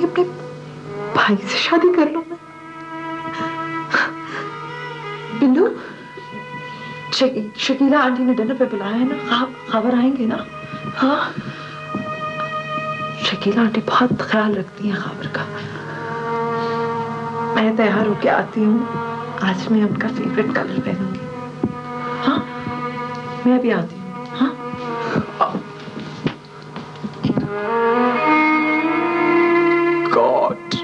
नहीं अपने भाई से शादी कर लूं मैं। बिंदु, शकीला आंटी ने डिनर पे बुलाया है ना, खबर आएंगे ना? हाँ, शकीला आंटी बहुत ख्याल रखती हैं खबर का। मैं तैयार होके आती हूँ, आज मैं उनका फेवरेट कलर पहनूंगी। हाँ, मैं अभी आती हूँ। हाँ, गॉड।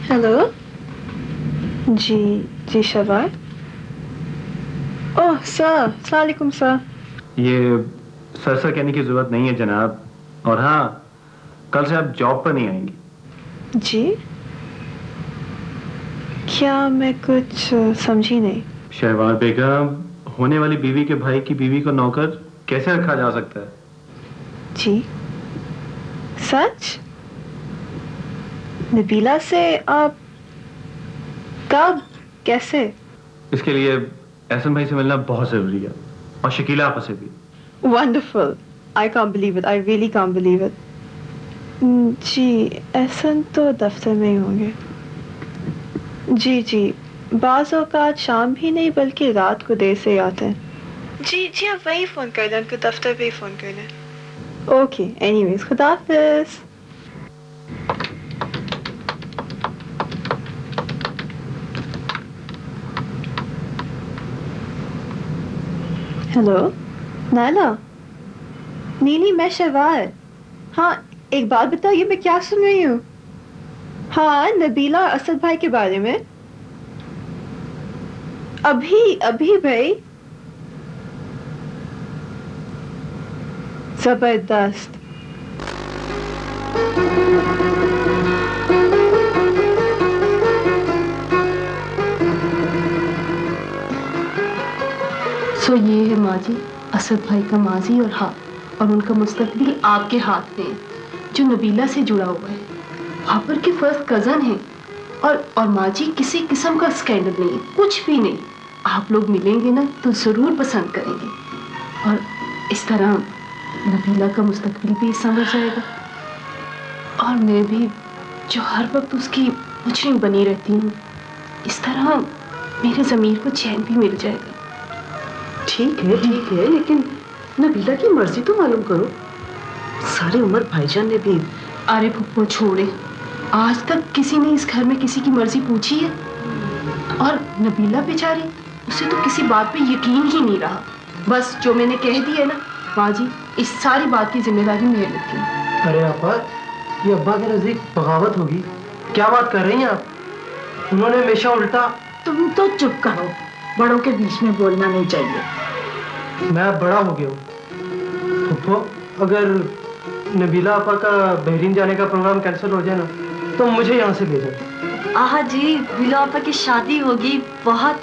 हेलो जी शबाब। ओह सर, अस्सलाम वालेकुम सर। ये सर कहने की जरूरत नहीं है जनाब। और हाँ, कल से आप जॉब पर नहीं आएंगी। जी, क्या मैं कुछ समझी नहीं। शहवाज बेगम, होने वाली बीवी के भाई की बीवी को नौकर कैसे रखा जा सकता है? जी सच? नबीला से आप कब, कैसे? इसके लिए एहसन भाई से मिलना बहुत जरूरी है, और शकीला आपस से भी। Wonderful, I can't believe it, I really can't believe it. जी, एहसन तो दफ्तर में ही होंगे। जी, बाज़ औक़ात शाम भी नहीं बल्कि रात को देर से आते हैं। जी आप वही फ़ोन कर दें, उनको दफ्तर पे ही फ़ोन कर दें। ओके, एनीवेज, खुदा हाफ़िज़। हेलो नाला, नीली, मैं शहवार। हाँ, एक बात बताइए, मैं क्या सुन रही हूँ? हाँ, नबीला और असद भाई के बारे में। अभी भाई, जबरदस्त। सो ये है माँ जी, असद भाई का माजी और हाथ, और उनका मुस्तकबिल आपके हाथ में है, जो नबीला से जुड़ा हुआ है। हापर के फर्स्ट कजन है, और माँ जी किसी किस्म का स्कैंडल नहीं है, कुछ भी नहीं। आप लोग मिलेंगे ना तो जरूर पसंद करेंगे, और इस तरह नबीला का मुस्तकबिल भी समझ जाएगा, और मैं भी जो हर वक्त उसकी मुजरिम बनी रहती हूँ, इस तरह मेरे ज़मीर को चैन भी मिल जाएगा। ठीक है, लेकिन नबीला की मर्जी तो मालूम करो। सारी उम्र भाईजान ने भी। अरे पुप्पो छोड़े, आज तक किसी ने इस घर में किसी की मर्जी पूछी है? और नबीला बेचारी, उसे तो किसी बात पे यकीन ही नहीं रहा। बस जो मैंने कह दी है ना माँ जी, इस सारी बात की जिम्मेदारी मैं लेती हूँ। अरे आपा, ये अब्बा के नजदीक बगावत होगी। क्या बात कर रही हैं आप? उन्होंने हमेशा उल्टा। तुम तो चुप करो, बड़ों के बीच में बोलना नहीं चाहिए। मैं बड़ा हो गया हूँ फुफ्फो, अगर नबीला आपा का बहरीन जाने का प्रोग्राम कैंसिल हो जाए ना, तो मुझे यहाँ से भेजें। आहा जी, बिलो आपा की शादी होगी बहुत।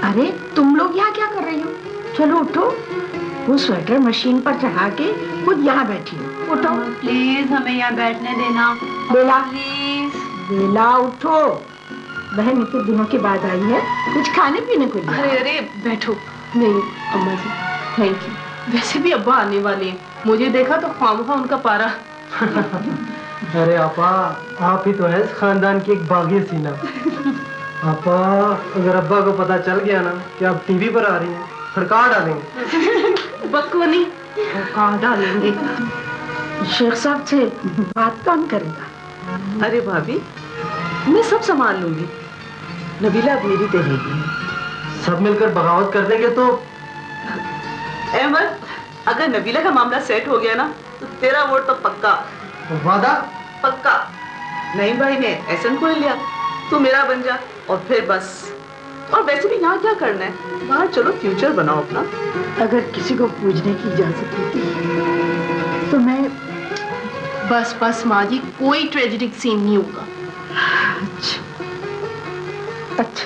अरे तुम लोग यहाँ क्या कर रही हो? चलो उठो, वो स्वेटर मशीन पर चढ़ा के खुद यहाँ बैठी हो। उठो प्लीज, हमें यहाँ बैठने देना। बेला, प्लीज बेला उठो। बहन इतने दिनों के बाद आई है, कुछ खाने पीने को लिया। अरे बैठो। नहीं अम्मा जी, थैंक यू। वैसे भी अब्बा आने वाले हैं, मुझे देखा तो खामखा उनका पारा। अरे आपा, आप ही तो है इस खानदान की एक बागी सीना। आपा, अगर अब्बा को पता चल गया ना कि आप टीवी पर आ रही हैं, सरकार डालेंगे। बकवानी कहाँ डालेंगे? शेख साहब से बात कौन करेगा? अरे भाभी, मैं सब संभाल लूंगी। नबीला मेरी रहेगी। सब मिलकर बगावत कर देंगे तो। अहमद, अगर नबीला का मामला सेट हो गया ना, तो तेरा वोट तो पक्का। वादा? पक्का। नईम भाई ने एहसन को ले लिया, तू मेरा बन जा, और फिर बस। और वैसे भी यहाँ क्या करना है, बाहर चलो, फ्यूचर बनाओ अपना। अगर किसी को पूछने की इजाजत होती तो मैं। बस माँ जी, कोई ट्रेजिडिक सीन नहीं होगा। अच्छा,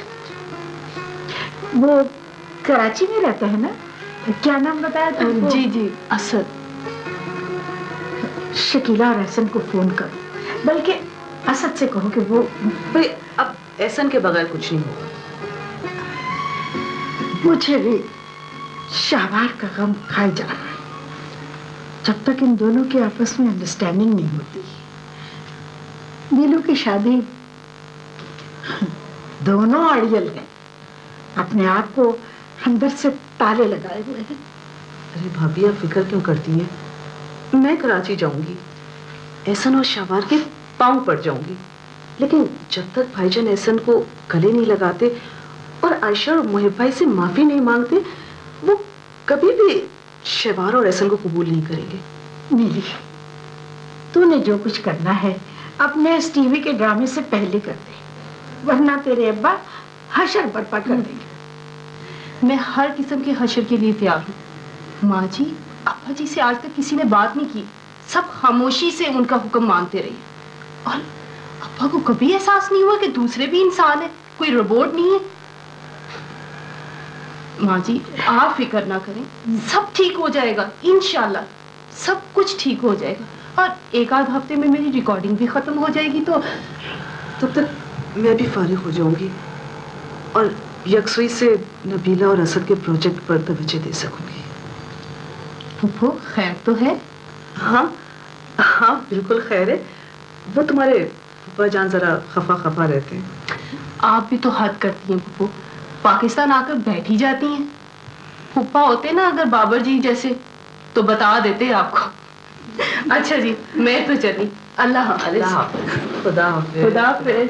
वो कराची में रहता है ना? क्या नाम बताया तुमको? जी असद। शकीला और एहसन को फोन करो, बल्कि असद से कहो कि वो। भाई अब एहसन के बगैर कुछ नहीं होगा। मुझे भी शाहबार का गम खाए जा रहा है। जब तक इन दोनों के आपस में अंडरस्टैंडिंग नहीं होती। नीलू की शादी, दोनों अड़ियल हैं, अपने आप को अंदर से ताले लगाए हुए हैं। अरे भाभी, आप फिक्र क्यों करती हैं? मैं कराची जाऊंगी, एहसन और शाहबार के पांव पड़ जाऊंगी, लेकिन जब तक भाईजान एहसन को गले नहीं लगाते और आयशा और मोहिब भाई से माफी नहीं मांगते, वो कभी भी शाहबार और एहसन को कबूल नहीं करेंगे। नीली, तूने जो कुछ करना है अपने इस टीवी के ड्रामे से पहले कर दे, वरना तेरे अब्बा हशर बर्पा कर देंगे। मैं हर किस्म के हशर के लिए तैयार हूँ। माँ जी, अब्बा जी से आज तक किसी ने बात नहीं की, सब खामोशी से उनका हुक्म मानते रहे। और अब्बा को कभी एहसास नहीं हुआ कि दूसरे भी इंसान है, कोई रोबोट नहीं है। माँ जी, आप फिक्र ना करें, सब ठीक हो जाएगा इंशाल्लाह, सब कुछ ठीक हो जाएगा। और एक आध हफ्ते में मेरी रिकॉर्डिंग भी खत्म हो जाएगी, तो तब तक मैं भी फारिग हो जाऊंगी और यकसुई से नबीला और असद के प्रोजेक्ट पर तवज्जो दे सकूंगी। फुफ्फो, खैर तो है? हाँ हाँ, बिल्कुल खैर है। वो तुम्हारे फुफा जान जरा खफा खफा रहते हैं। आप भी तो हद करती हैं फुफ्फो, पाकिस्तान आकर बैठ ही जाती हैं। फुप्पा होते ना अगर बाबर जी जैसे, तो बता देते आपको। अच्छा जी, मैं तो चली। अल्लाह हाफ़िज़। खुदा हाफ़िज़। खुदा हाफ़िज़।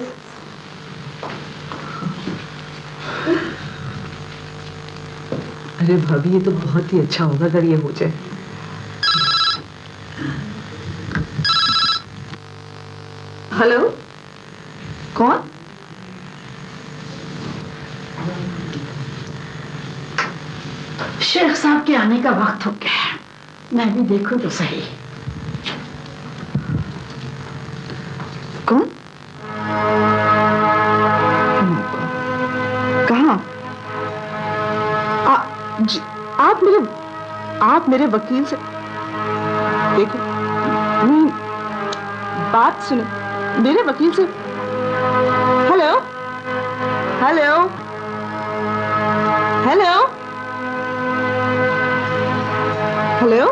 अरे भाभी, ये तो बहुत ही अच्छा होगा अगर ये हो जाए। हेलो, कौन? शेख साहब के आने का वक्त हो गया है, मैं भी देखूं तो सही। कौन? कहाँ? आप मेरे वकील से देखो, नहीं, बात सुनो, मेरे वकील से। हेलो हेलो हेलो हेलो,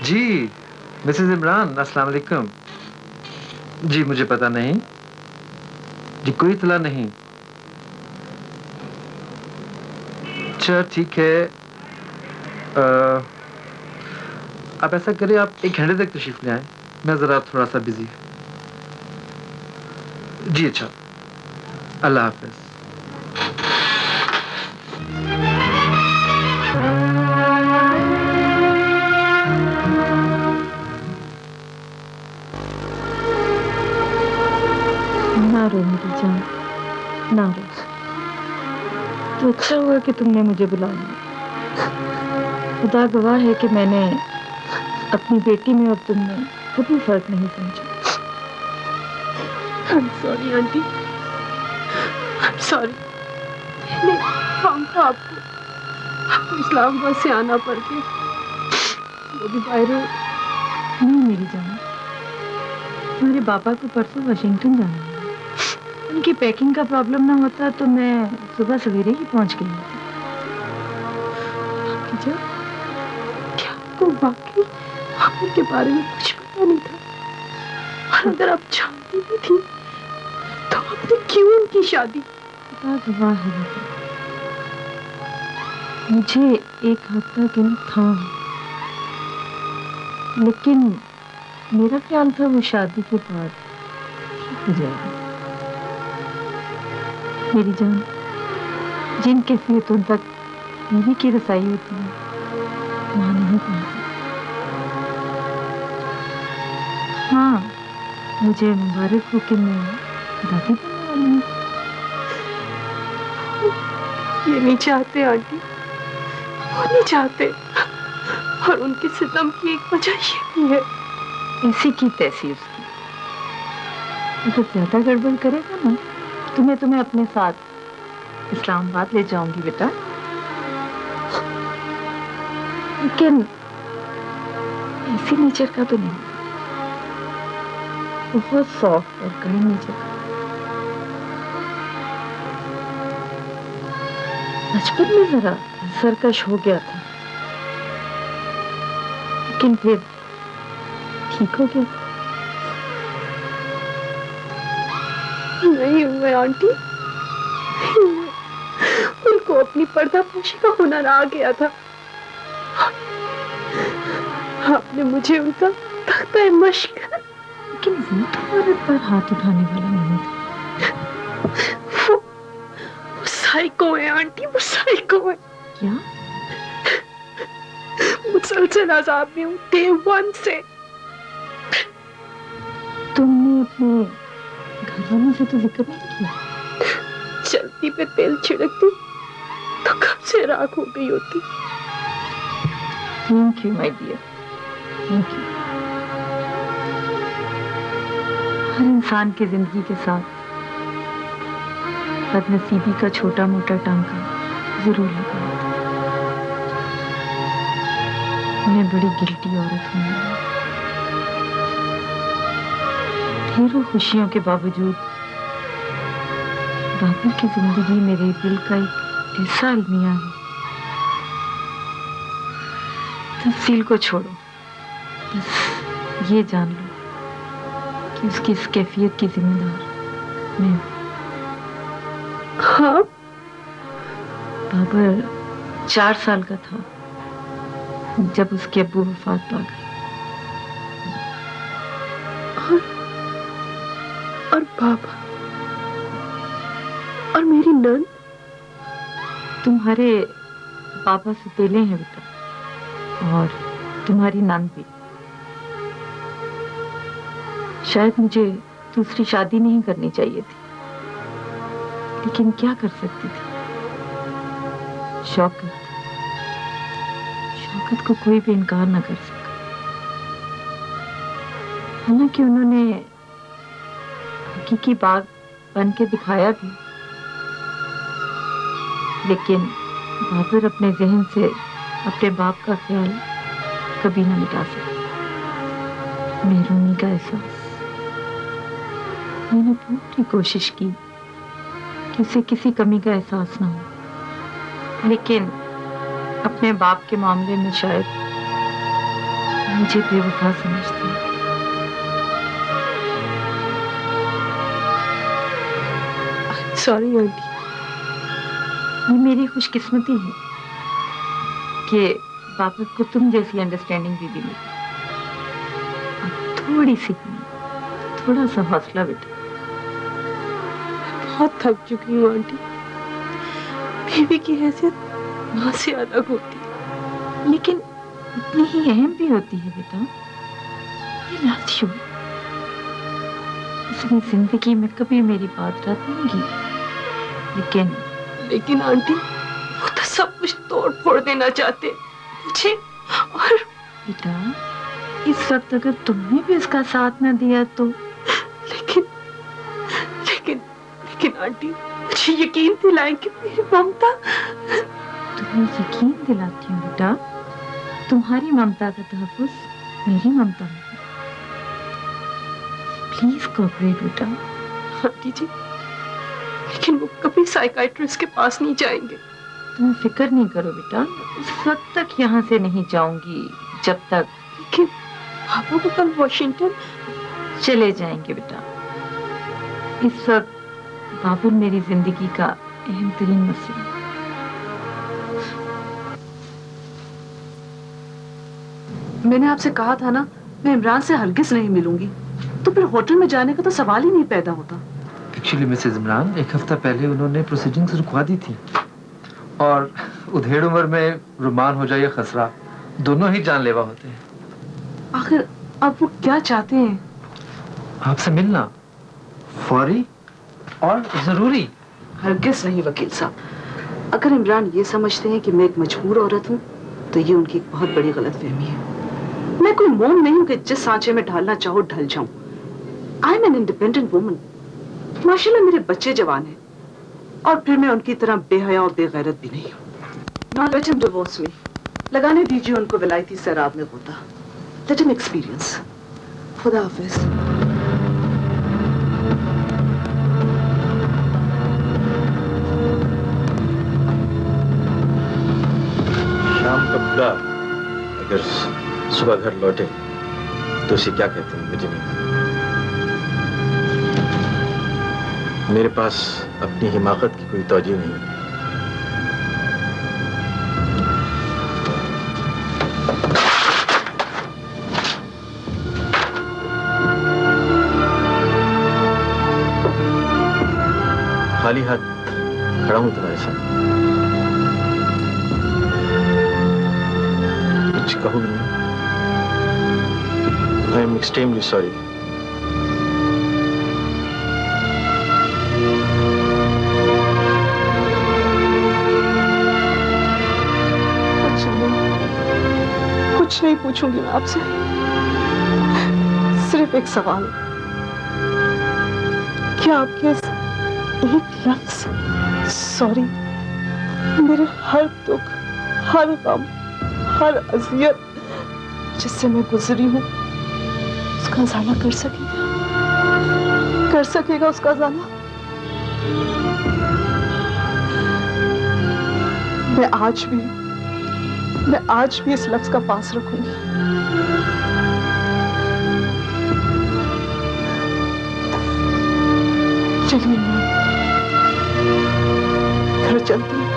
जी मिसेस इमरान, अस्सलाम वालेकुम। जी मुझे पता नहीं जी, कोई इतला नहीं। अच्छा ठीक है, आप ऐसा करें, आप 1 घंटे तक तशरीफ ले आए, मैं ज़रा थोड़ा सा बिजी। जी अच्छा, अल्लाह हाफ़िज़। ना रो मेरी जान, ना रो। तो अच्छा हुआ कि तुमने मुझे बुला लिया। खुदा गवाह है कि मैंने अपनी बेटी में और तुम में कभी फर्क नहीं समझा। I'm sorry aunty, I'm sorry। मैंने काम था आपको इस्लामाबाद से आना पड़ गया, वो भी बाहर। नहीं मेरी जान, तुम्हारे पापा को परसों वाशिंगटन जाना है। उनकी पैकिंग का प्रॉब्लम ना होता तो मैं सुबह सवेरे ही पहुंच गई होती। क्या आपको वाकई आमिर के बारे में कुछ पता नहीं था? और अगर आप जानती भी थी तो आपने क्यों उनकी शादी? खुदा गवाह है बेटा, मुझे एक हफ्ता दिन था, लेकिन मेरा ख्याल था वो शादी के बाद ठीक हो जाएगा। मेरी जान, जिन कैफियतों तक बीवी की रसाई होती है वहाँ नहीं पहुँचती। हाँ, मुझे मुबारक हो कि मैं दादी बनने वाली हूँ। ये नहीं चाहते आंटी, वो नहीं चाहते। और उनके सितम की एक वजह ये भी है। ऐसी की तैसी उसकी, अगर ज्यादा गड़बड़ करेगा ना तो मैं तुम्हें अपने साथ इस्लामाबाद ले जाऊंगी बेटा। लेकिन ऐसी नेचर का तो नहीं, बहुत सॉफ्ट और काइंड नेचर का। बचपन में जरा सरकश हो गया था, लेकिन फिर ठीक हो गया। नहीं हुए आंटी, उनको अपनी पर्दापोशी का हुनर आ गया था। आपने मुझे उनका तख्ता मश्क, लेकिन वो तो औरत पर हाथ उठाने वाला नहीं था। वो साइको है आंटी, वो साइको है। क्या? मुसलसल अज़ाब में हूँ डे 1 से। तुमने अपने घर वालों से तो जिक्र नहीं किया? चलती पे तेल छिड़कती तो कब से राख हो गई होती। Thank you my dear, thank you. हर इंसान की जिंदगी के साथ बदनसीबी का छोटा मोटा टांका जरूर लगा होता है। मैं बड़ी गिल्टी औरत हूँ। ढेरों खुशियों के बावजूद बाबुल की जिंदगी मेरे दिल का एक ऐसा अलमिया है। तफसील को छोड़ो, बस ये जान लो कि उसकी इस कैफियत की जिम्मेदार मैं हूँ। हाँ? बाबर 4 साल का था जब उसके अब्बू वफात पा गए। और बाबा और मेरी नन तुम्हारे पापा से पहले हैं बेटा, और तुम्हारी नन भी। शायद मुझे दूसरी शादी नहीं करनी चाहिए थी, लेकिन क्या कर सकती थी। शौकत को कोई भी इनकार ना कर सका। हालांकि उन्होंने हकीकी बाग बन के दिखाया भी, लेकिन बाबर अपने जहन से अपने बाप का ख्याल कभी ना मिटा सका। महरूमी का एहसास। मैंने पूरी कोशिश की कि उसे किसी कमी का एहसास ना हो, लेकिन अपने बाप के मामले में शायद मुझे बेवफा समझती है। Sorry aunty. ये मेरी खुशकिस्मती है कि बाबर को तुम जैसी अंडरस्टैंडिंग बीवी मिली। अब थोड़ी सी, थोड़ा सा हौसला बेटा। बहुत थक चुकी हूँ आंटी। बीवी की हैसियत माँ से अलग होती है, लेकिन उतनी ही अहम भी होती है बेटा। ये लव्स यू। उसने जिंदगी में कभी मेरी बात रद्द नहीं की, लेकिन आंटी वो तो सब कुछ तोड़ फोड़ देना चाहते मुझे। और बेटा, इस वक्त अगर तुमने भी उसका साथ न दिया तो। लेकिन आंटी मुझे यकीन दिलाएं कि मेरी ममता। तुम्हें यकीन दिलाती हूँ बेटा, तुम्हारी ममता का तहफ़्फ़ुज़ मेरी ममता में। प्लीज कोऑपरेट बेटा। आंटी जी, लेकिन वो कभी साइकाइट्रिस्ट के पास नहीं जाएंगे। तुम फिक्र नहीं करो बेटा, उस वक्त तक यहाँ से नहीं जाऊंगी जब तक। लेकिन पापा को कल वॉशिंगटन चले जाएंगे बेटा। इस वक्त बाबर मेरी जिंदगी का अहम तरीन मसला है। मैंने आपसे कहा था ना, मैं इमरान से हरगिज नहीं मिलूंगी, तो फिर होटल में जाने का तो सवाल ही नहीं पैदा होता। एक्चुअली मिसेज इमरान, 1 हफ्ता पहले उन्होंने प्रोसीडिंग्स रुकवा दी थी, और उधेड़ उम्र में रुमान हो जाए या खसरा, दोनों ही जानलेवा होते हैं। आखिर अब वो क्या चाहते हैं? आपसे मिलना फौरी और जरूरी। हरगिज नहीं वकील साहब। अगर इमरान ये समझते हैं कि मैं एक मजबूर औरत हूँ, तो ये उनकी एक बहुत बड़ी गलतफहमी है। मैं कोई मोम नहीं हूँ कि जिस सांचे में ढलना चाहो ढल जाऊं। I am an independent woman. माशाल्लाह मेरे बच्चे जवान हैं, और फिर मैं उनकी तरह बेहया और बेगैरत भी नहीं हूँ। नाउ लेट हिम डिवोर्स मी, लगाने दीजिए उनको विलायती शराब में गोता। Let him experience. खुदा हाफिज। शाम का बुला अगर सुबह घर लौटे तो उसे क्या कहते हैं मुझे नहीं। मेरे पास अपनी हिमाकत की कोई तौजीह नहीं है। खाली हाथ खड़ा हूं तुम्हारे साथ, कुछ कहो भी नहीं। I am extremely sorry. कुछ नहीं पूछूंगी मैं आपसे, सिर्फ एक सवाल। क्या आपके एक लफ्ज सॉरी मेरे हर दुख, हर गम, हर अजियत जिससे मैं गुजरी हूं उसका अज़ाला कर सकेगा? कर सकेगा उसका अज़ाला? मैं आज भी इस लफ्ज का पास रखूंगी। चलिए घर चलती हूँ।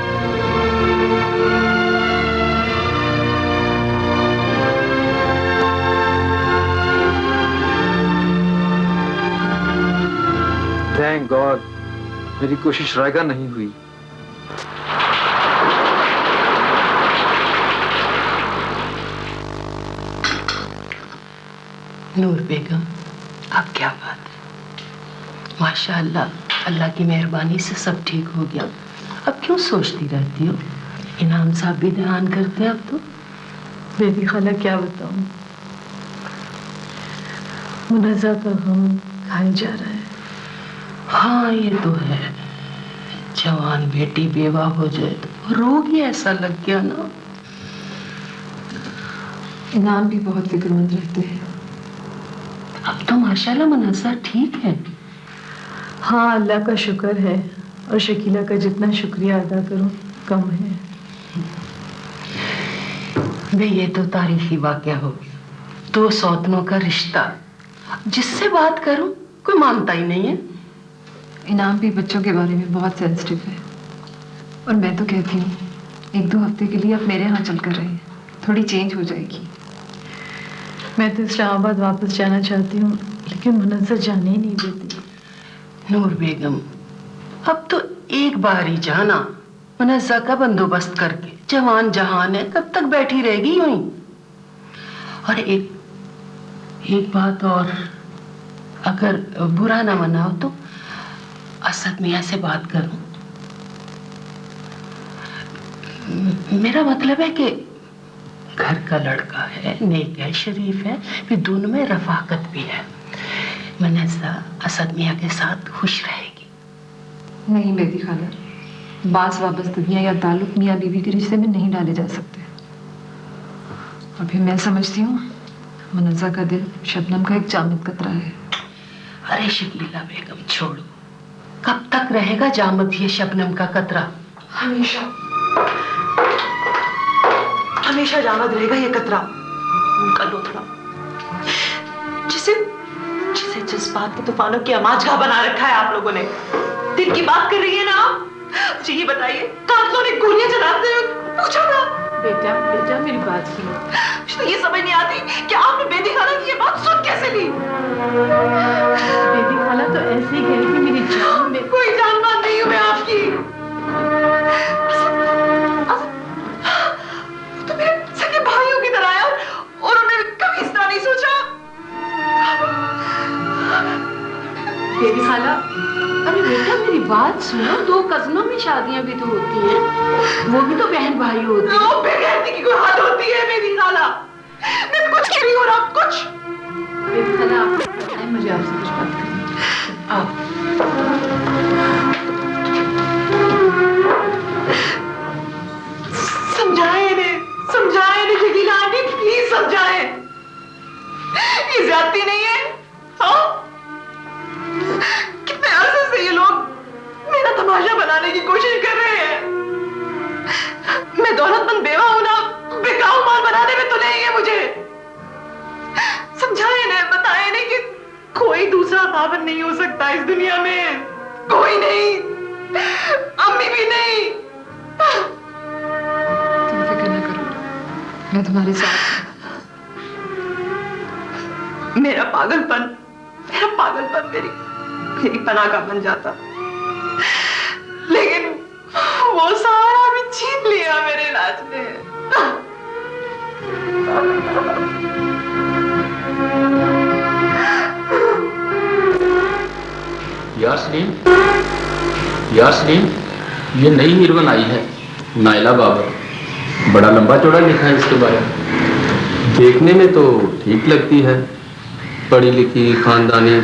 थैंक गॉड मेरी कोशिश रायगा नहीं हुई। नूर बेगम, अब क्या बात है? माशाअल्लाह, अल्लाह की मेहरबानी से सब ठीक हो गया। अब क्यों सोचती रहती हो? इनाम साहब भी ध्यान करते हैं अब तो। बेबी खाला क्या बताऊं, मुनज़्ज़ा का गम खाए जा रहा है। हाँ ये तो है, जवान बेटी बेवा हो जाए तो रोग ही ऐसा लग गया ना। इनाम भी बहुत फिक्रमंद रहते हैं। अब तो माशाल्लाह मुनज़्ज़ा ठीक है। हाँ अल्लाह का शुक्र है, और शकीला का जितना शुक्रिया अदा करूं कम है। भाई ये तो तारीखी वाकया हो गया। 2 सौतनों का रिश्ता, जिससे बात करूं कोई मानता ही नहीं है। इनाम भी बच्चों के बारे में बहुत सेंसिटिव है, और मैं तो कहती हूँ 1-2 हफ्ते के लिए आप मेरे यहाँ चल कर रहे, थोड़ी चेंज हो जाएगी। मैं तो इस्लामाबाद वापस जाना चाहती हूँ, लेकिन मुनज़्ज़ा जाने ही नहीं देती। नूर बेगम, अब तो एक बार ही जाना, मुनज़्ज़ा का बंदोबस्त करके। जवान जहान है, कब तक बैठी रहेगी यूं ही? और एक बात और, अगर बुरा ना मनाओ तो असद मियाँ से बात करूं। मेरा मतलब है कि घर का लड़का है, नेक है, शरीफ है, फिर दोनों में रफाकत भी है। मुनज़्ज़ा असद मियाँ के साथ खुश रहेगी। नहीं बेबी खाला, बास वाबस्तगियाँ या ताल्लुक मियाँ बीवी के रिश्ते में नहीं डाले जा सकते। और फिर मैं समझती हूँ मुनज़्ज़ा का दिल शबनम का एक जामिद कतरा है। अरे शकीला बेगम छोड़ो, कब तक रहेगा जामिद ये शबनम का कतरा? हमेशा हमेशा जामिद रहेगा ये कतरा, उनका लोथड़ा, जिसे जज्बात के तूफानों की आमाजगाह बना रखा है आप लोगों ने। दिन की बात कर रही है ना आप? मुझे ये बताइए, कागजों ने गोलियां चलाते हुए पूछा था? बेटा मेरी बात सुनो। मुझे तो ये समझ नहीं आती कि आपने बेबी खाला की ये बात सुन कैसे ली? बेबी खाला तो ऐसे ही कह रही थी मेरी जान में। कोई जानबान नहीं हूं मैं आपकी। तो मेरे सगे भाइयों की तरह है, और उन्होंने कभी इस तरह नहीं सोचा। बेबी खाला, अरे बेटा मेरी बात सुनो, 2 कजनों में शादियां भी तो होती हैं, वो भी तो बहन भाई होते हैं। वो बेगैरती की कोई हद होती है बेबी खाला? मैं तो कुछ नहीं हो रहा, कुछ। बेबी खाला मुझे आपसे कुछ बात करनी है। आप समझाए तमाशा बनाने की कोशिश कर रहे हैं। मैं दौलतमंद बेवा हूं ना, बिकाऊ माल बनाने में तो नहीं है मुझे। समझाए ना, बताए नहीं कि कोई दूसरा खावन नहीं हो सकता इस दुनिया में, कोई नहीं, अम्मी भी नहीं। तुम फिक्र न करो, मैं तुम्हारे साथ हूं। मेरा पागलपन मेरी पनाह का बन जाता, लेकिन वो सारा भी छीन लिया मेरे राज ने। यास्मीन, ये नई हीरोइन आई है, नायला बाबर। बड़ा लंबा चौड़ा लिखा है इसके बारे में। देखने में तो ठीक लगती है, पढ़ी लिखी, खानदानी।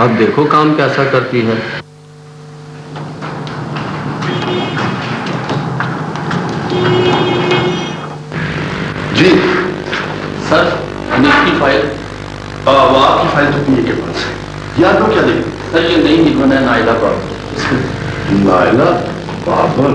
अब देखो काम कैसा करती है। जी सर, अनिल की फाइल। वो आपकी फाइल तो पीए के पास है। याद हो क्या देखिए? सर ये नई हीरोइन है, नायला बाबर। नायला बाबर?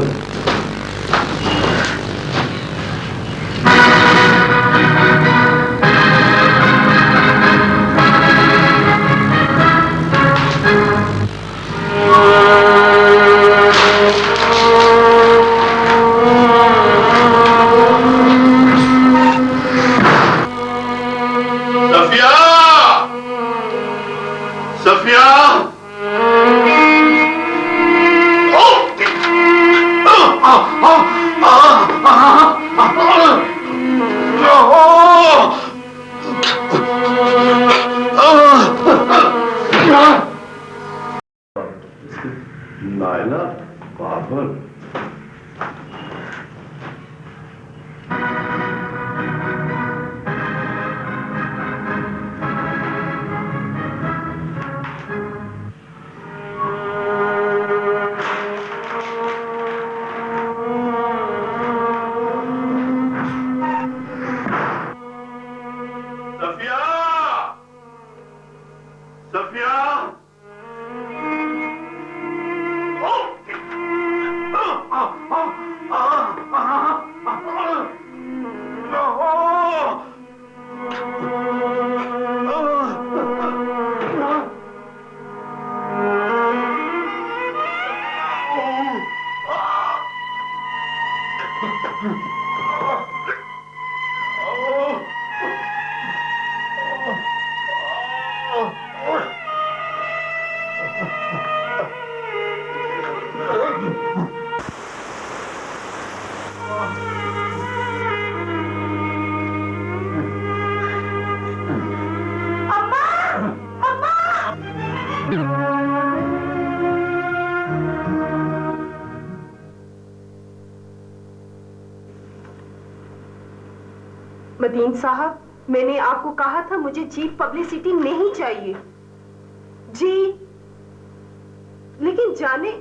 नायला बाबर? मदीन साहब, मैंने आपको कहा था मुझे चीप पब्लिसिटी नहीं चाहिए। जी, लेकिन जाने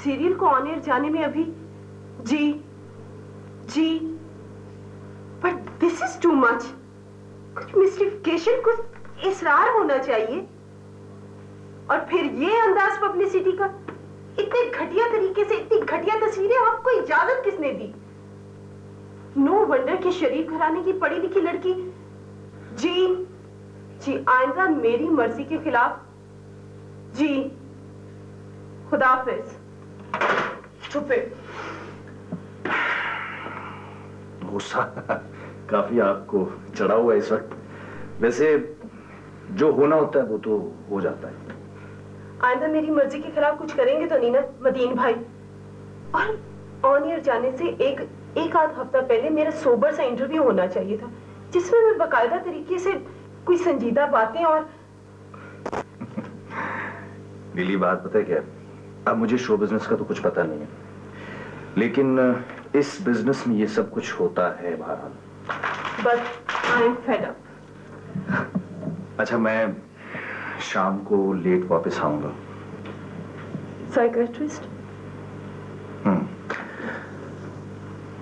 सीरियल को ऑन एयर जाने में अभी जी but this is too much. कुछ मिस्टिफिकेशन, कुछ इसरार होना चाहिए। और फिर ये अंदाज पब्लिसिटी का, इतने घटिया तरीके से इतनी घटिया तस्वीरें आपको इजाजत किसने दी? नो वंडर कि शरीफ घराने की पढ़ी लिखी लड़की। जी आइंदा मेरी मर्जी के खिलाफ। जी, खुदाफिज। चुपे। गुस्सा काफी आपको चढ़ा हुआ है इस वक्त। वैसे जो होना होता है वो तो हो जाता है। आइंदा मेरी मर्जी के खिलाफ कुछ करेंगे तो नहीं ना मदीन भाई? और ऑन एयर जाने से एक आध हफ्ता पहले मेरा सोबर सा इंटरव्यू होना चाहिए था, जिसमें मैं बाकायदा तरीके से कोई संजीदा बातें और नीली, बात पता है क्या? अब मुझे शो बिजनेस का तो कुछ पता नहीं है, लेकिन इस बिजनेस में ये सब कुछ होता है बहरहाल। But I am fed up. अच्छा, मैं शाम को लेट वापस आऊंगा। साइकियाट्रिस्ट?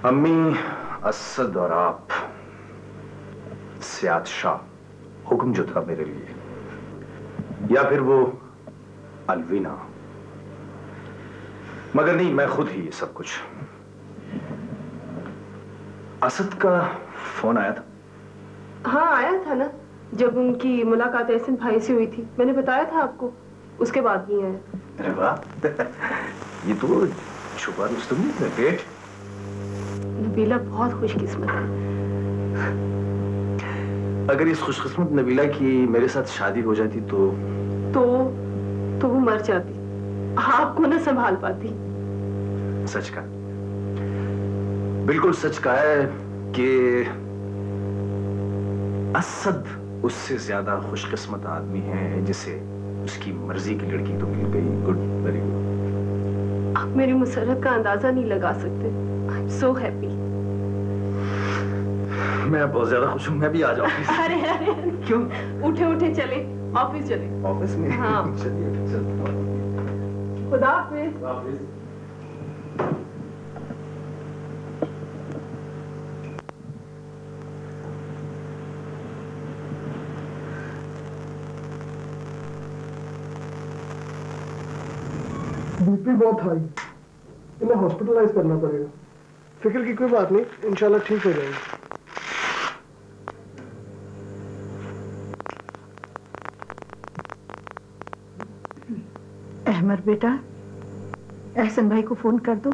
अम्मी, असद और आप, सियाद शाह, हुक्म जो था मेरे लिए, या फिर वो अलवीना, मगर नहीं, मैं खुद ही ये सब कुछ। असद का फोन आया था? हाँ आया था ना, जब उनकी मुलाकात एहसन भाई से हुई थी, मैंने बताया था आपको, उसके बाद नहीं आया। अरे वाह, ये तो छुपा रुस्तम नहीं बेट। नबीला बहुत खुशकिस्मत है। अगर इस खुशकिस्मत नबीला की मेरे साथ शादी हो जाती तो वो मर जाती, आपको न संभाल पाती। सच का, बिल्कुल सच कहा है कि असद उससे ज्यादा खुशकिस्मत आदमी है जिसे उसकी मर्जी की लड़की तो मिल गई। Good, very good. आप मेरी मुसर्रत का अंदाजा नहीं लगा सकते। I am so happy. मैं बहुत ज्यादा खुश हूँ। मैं भी आ जाऊँ। अरे क्यों? उठे चले, ऑफिस चले। ऑफिस में? हाँ। चलिए। खुदा हाफिज। बीपी बहुत हाई, इन्हें हॉस्पिटलाइज करना पड़ेगा। फिक्र की कोई बात नहीं, इंशाल्लाह ठीक हो जाएगी। अहमद बेटा, एहसन भाई को फोन कर दो।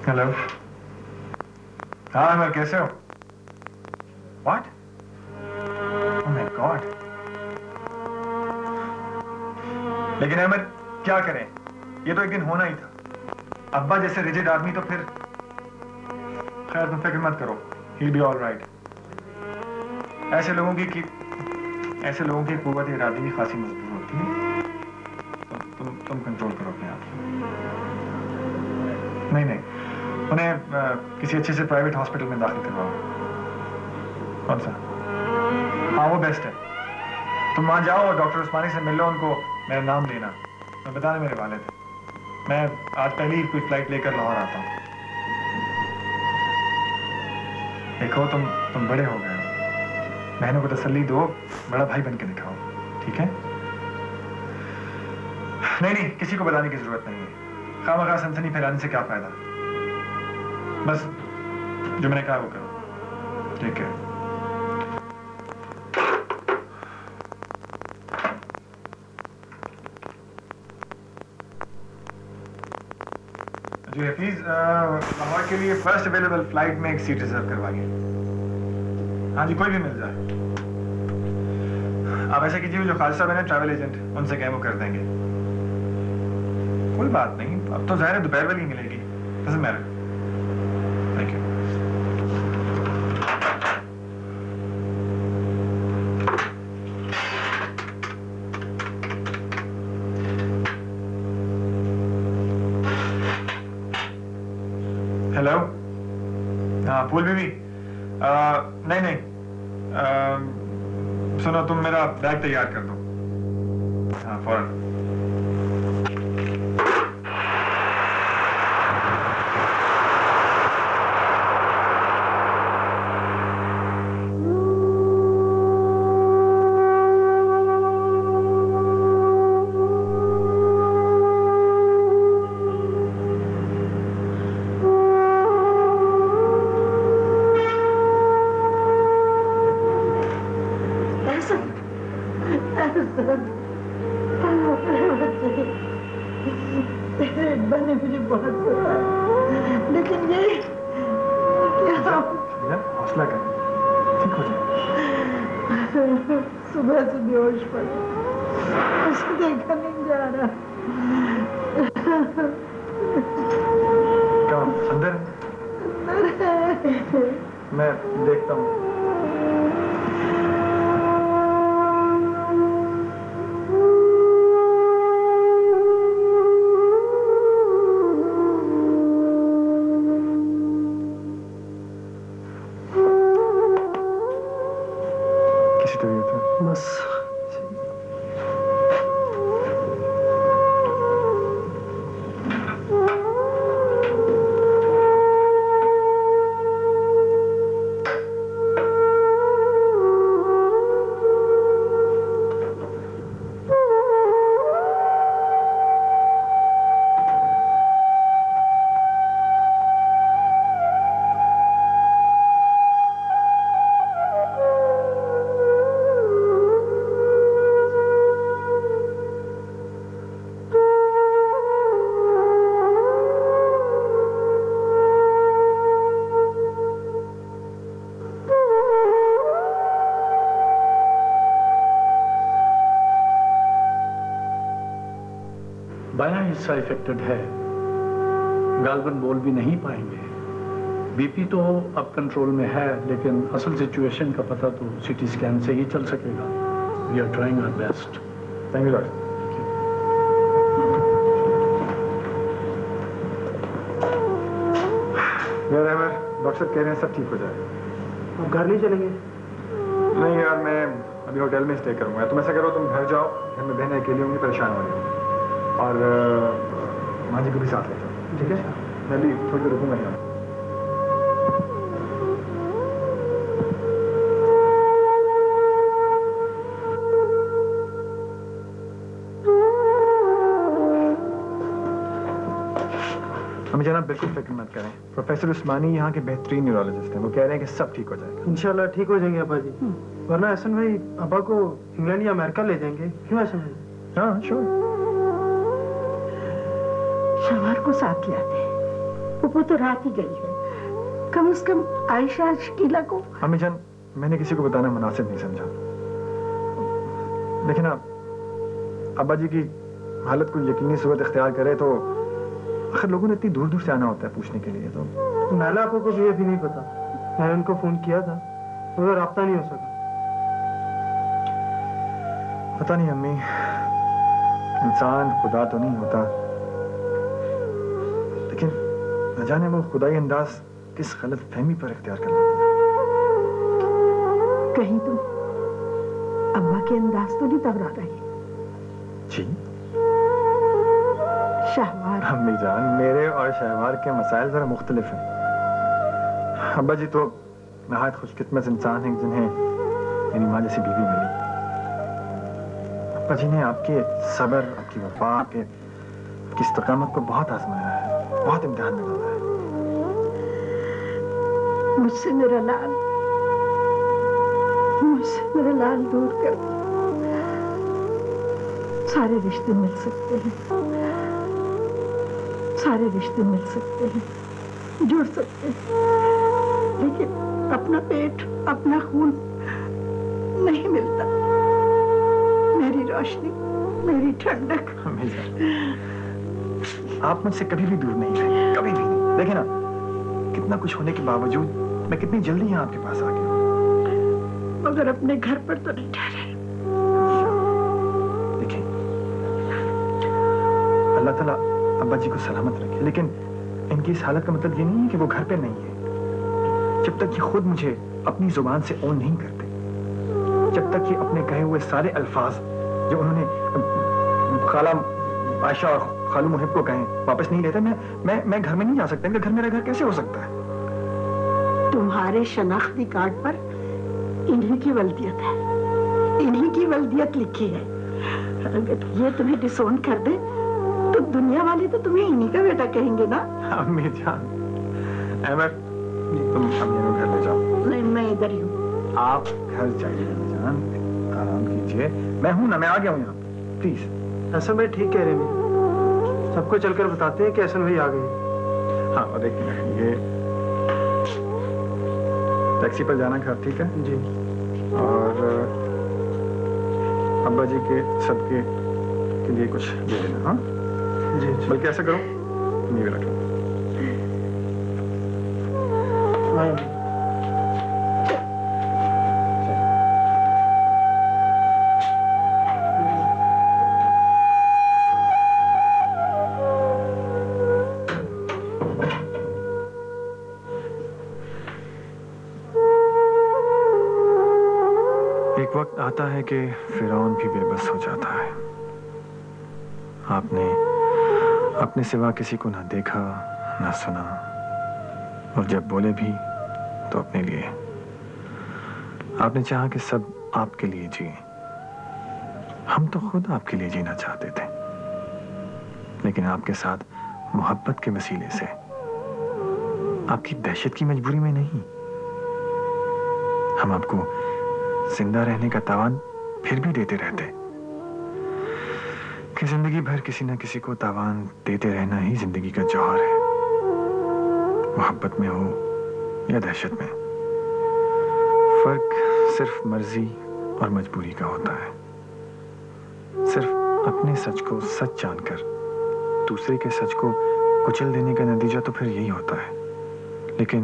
हेलो। हाँ अहमद, कैसे हो? What? Oh my God. लेकिन अहमद क्या करें, ये तो एक दिन होना ही था। अब्बा जैसे रिजिड आदमी तो फिर खैर, तुम फिक्र मत करो, he'll be all right. ऐसे लोगों की कुव्वत इरादी भी खासी मजबूत होती है। तुम कंट्रोल करो अपने आप। नहीं, उन्हें किसी अच्छे से प्राइवेट हॉस्पिटल में दाखिल करवाओ। कौन सा? हाँ वो बेस्ट है। तुम वहां जाओ और डॉक्टर उस्मानी से मिल लो, उनको मेरा नाम देना, मैं बताने मेरे वाले थे। मैं आज पहली कोई फ्लाइट लेकर लाहौर आता हूँ। देखो तुम बड़े हो गए हो, बहनों को तसल्ली दो, बड़ा भाई बन के दिखाओ, ठीक है? नहीं, किसी को बताने की जरूरत नहीं है। खामखा सनसनी फैलाने से क्या फायदा। बस जो मैंने कहा वो करो, ठीक है? जी हफीज, लाहौर के लिए फर्स्ट अवेलेबल फ्लाइट में एक सीट रिजर्व करवाइए। हाँ जी, कोई भी मिल जाए। आप ऐसा कीजिए, जो खालिद साहब है ना ट्रैवल एजेंट, उनसे कहें वो कर देंगे। कोई बात नहीं, अब तो ज़ाहिर है दोपहर वाली मिलेगी। Doesn't matter. Thank you. Hello. हाँ फूल बीबी, नहीं, सुनो, तुम मेरा बैग तैयार कर दो। हाँ फौरन। सुबह से बेहोश पड़ी, उसे देखा नहीं जा रहा। क्या अंदर है? मैं देखता हूँ। हिस्सा इफेक्टेड है, गालबन बोल भी नहीं पाएंगे। बीपी तो अब कंट्रोल में है, लेकिन असल सिचुएशन का पता तो सीटी स्कैन से ही चल सकेगा। We are trying our best. Thank you doctor. Doctor कह रहे हैं सब ठीक हो जाएगा। आप घर नहीं चलेंगे? नहीं यार, मैं अभी होटल में स्टे करूंगा। तुम ऐसा करो, तुम घर जाओ, घर में बहनें अकेली होंगी, परेशान हो रही होंगी, और माँ जी को भी साथ ले जाओ, ठीक है? मैं भी थोड़ी देर रुकूंगा यहाँ। हमें जना बिल्कुल फिक्र मत करें। प्रोफेसर उस्मानी यहाँ के बेहतरीन न्यूरोलॉजिस्ट हैं। वो कह रहे हैं कि सब ठीक हो जाएगा। इंशाल्लाह ठीक हो जाएंगे अब्बा जी। वरना एहसन भाई अब्बा को इंग्लैंड या अमेरिका ले जाएंगे, क्यों एहसन भाई? हाँ श्योर। शवार को साथ ले आते। वो तो रात ही गई है, कम से कम आयशा शकीला को। अम्मी जान, मैंने किसी को बताना मुनासिब नहीं समझा, लेकिन अब्बा जी की हालत को यकीनी सूरत इख्तियार करे तो आखिर लोगों ने इतनी दूर दूर से आना होता है पूछने के लिए। तो नाला आपको को भी अभी नहीं पता। मैंने उनको फोन किया था, मगर राब्ता नहीं हो सका। पता नहीं अम्मी, इंसान खुदा तो नहीं होता, लेकिन न जाने वो खुदाई अंदाज किस गलत फहमी पर इख्तियार कर लेते हैं। कहीं तुम अम्मा के अंदाज तो नहीं दोहरा रही? जी शहवार। अम्मी जान, मेरे और शहवार के मसाइल जरा मुख्तलिफ हैं। अब्बा जी तो नहायत खुशकिस्मत इंसान हैं जिन्हें मेरी माँ जैसी बीवी मिली। अब्बा जी ने आपके सब्र, आपकी वफा, आपकी इस्तकामत को बहुत आजमाया है, बहुत इम्तिहान में डाला है। मुझसे मेरा लाल दूर कर दो। सारे रिश्ते मिल सकते हैं, सारे रिश्ते मिल सकते हैं, जुड़ सकते हैं, लेकिन अपना पेट, अपना खून नहीं मिलता। मेरी रोशनी, मेरी ठंडक। आप मुझसे कभी भी दूर नहीं रहे, कभी भी नहीं। देखे ना, कितना कुछ होने के बावजूद मैं कितनी जल्दी यहाँ आपके पास आ गया। मगर अपने घर पर तो नहीं ठहरे। देखिए, अल्लाह ताला अब्बा जी को सलामत रखे, लेकिन इनकी इस हालत का मतलब ये नहीं है कि वो घर पे नहीं है। जब तक ये खुद मुझे अपनी जुबान से ओन नहीं करते, जब तक ये अपने कहे हुए सारे अल्फाज जो उन्होंने खाला आयशा और खालू मुहिब को कहे वापस नहीं लेते, मैं घर में नहीं जा सकता। इनका घर मेरा घर कैसे हो सकता है? तुम्हारे शनाख्ती कार्ड पर इन्हीं की वल्दियत है, इन्हीं की वल्दियत लिखी है। अगर ये तुम्हें डिसोन कर दे तो दुनिया वाले तो तुम्हें इन्हीं का बेटा कहेंगे ना। अम्मी जान, अहमद, तुम अम्मी को घर ले जाओ। नहीं, मैं इधर ही हूँ। आप घर जाइए अम्मी जान, आराम कीजिए। मैं हूँ ना, मैं आ गया हूँ यहाँ, प्लीज। हसन भाई ठीक कह रहे हैं, सबको चलकर बताते हैं कि हसन भाई आ गए। हाँ, और देखिए ये टैक्सी पर जाना घर, ठीक है जी? और अब्बा जी के सदके के लिए कुछ दे देना। हाँ जी। बल्कि ऐसा करो, ये भी रख लो। एक वक्त आता है कि फिरौन भी बेबस हो जाता है। आपने अपने सिवा किसी को ना देखा ना सुना, और जब बोले भी तो अपने लिए। आपने चाहा कि सब आपके लिए जिए। हम तो खुद आपके लिए जीना चाहते थे, लेकिन आपके साथ मोहब्बत के वसीले से, आपकी दहशत की मजबूरी में नहीं। हम आपको जिंदा रहने का तावान फिर भी देते रहते कि जिंदगी भर किसी न किसी को तावान देते रहना ही जिंदगी का जौहर है, मोहब्बत में हो या दहशत में। फर्क सिर्फ मर्जी और मजबूरी का होता है। सिर्फ अपने सच को सच जानकर दूसरे के सच को कुचल देने का नतीजा तो फिर यही होता है, लेकिन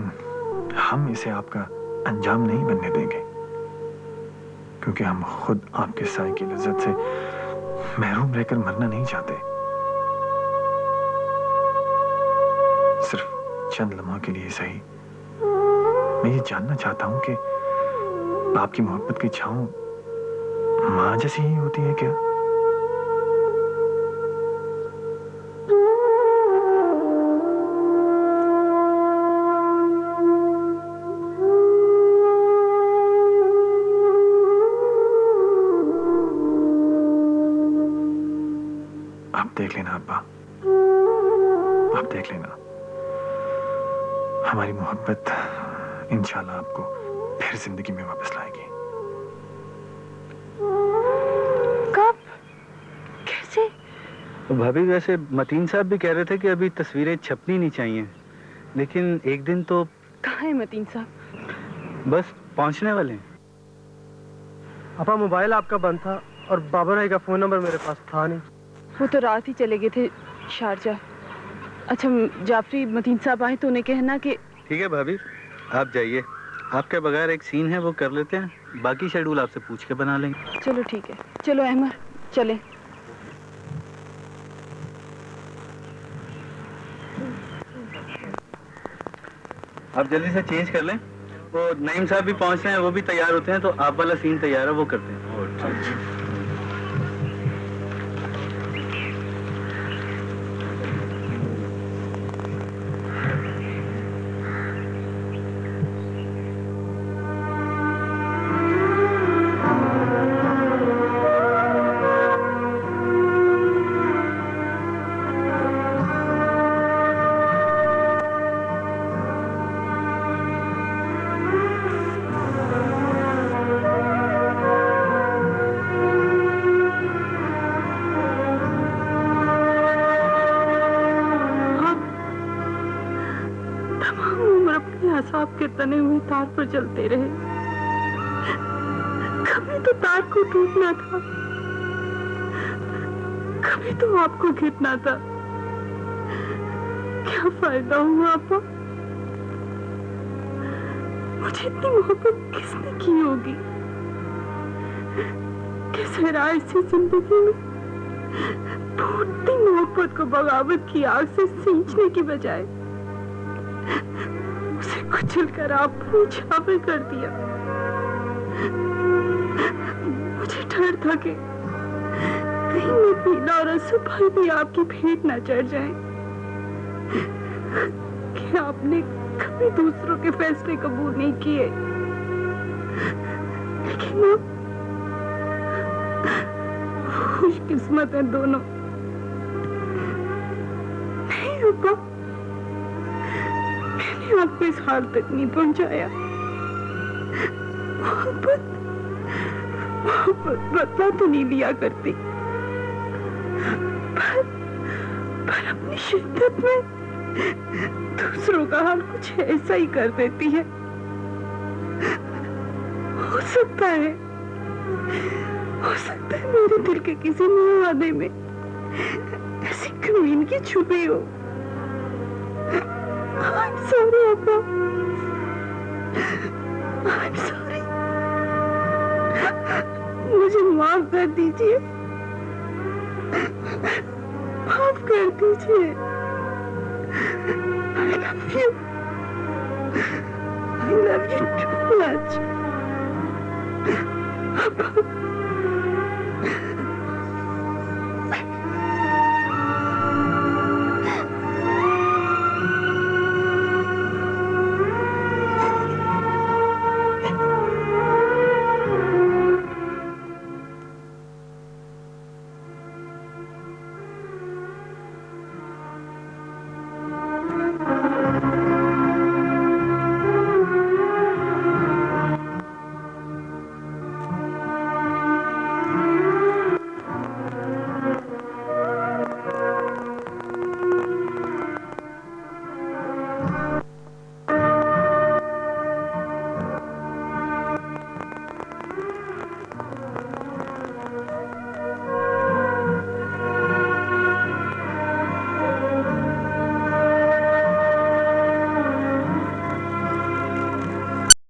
हम इसे आपका अंजाम नहीं बनने देंगे, क्योंकि हम खुद आपके साए की लज्जत से महरूम रहकर मरना नहीं चाहते। सिर्फ चंद लम्हों के लिए सही, मैं ये जानना चाहता हूं कि आपकी मोहब्बत की छांव मां जैसी ही होती है क्या? आप देख लेना अब्बा, आप देख लेना, हमारी मोहब्बत इंशाल्लाह आपको फिर जिंदगी में वापस लाएगी। कब? कैसे? भाभी वैसे मतीन साहब भी कह रहे थे कि अभी तस्वीरें छपनी नहीं चाहिए, लेकिन एक दिन तो। कहाँ है मतीन साहब? बस पहुंचने वाले हैं। अपा मोबाइल आपका बंद था और बाबर भाई का फोन नंबर मेरे पास था नहीं। वो तो रात ही चले गए थे शारजा। अच्छा जाफरी, मतीन साहब आए तो उन्हें कहना कि। ठीक है भाभी, आप जाइए, आपके बगैर एक सीन है वो कर लेते हैं, बाकी शेड्यूल आपसे पूछ के बना लेंगे। चलो ठीक है, चलो अहमद चले। आप जल्दी से चेंज कर लें, वो नईम साहब भी पहुंच रहे हैं, वो भी तैयार होते हैं, तो आप वाला सीन तैयार है वो करते हैं। के तने हुए तार पर चलते रहे, कभी तो तार को टूटना था, कभी तो आपको गिरना था। क्या फायदा हुआ आपा? मुझे इतनी मोहब्बत किसने की होगी? किस हैरान सी जिंदगी में फूटती मोहब्बत को बगावत की आग से सींचने की बजाय उसे कुचल कर आप छावे कर दिया। मुझे डर था कि कहीं नबीला और असद भाई भी आपकी भेंट न चढ़ जाएं, कि आपने कभी दूसरों के फैसले कबूल नहीं किए, लेकिन खुशकिस्मत है दोनों। नहीं अब्बा, मैंने आपको इस हाल तक नहीं पहुंचाया। मोहब्बत बदला तो नहीं लिया करती, पर अपनी शिद्दत में दूसरों का हाल कुछ ऐसा ही कर देती है। हो सकता है मेरे दिल के किसी मुहादे में ऐसी कमीन की छुपी हो। I'm sorry, Appa. I'm sorry. मुझे माफ कर दीजिए, माफ कर दीजिए। I love you. I love you too much. Appa.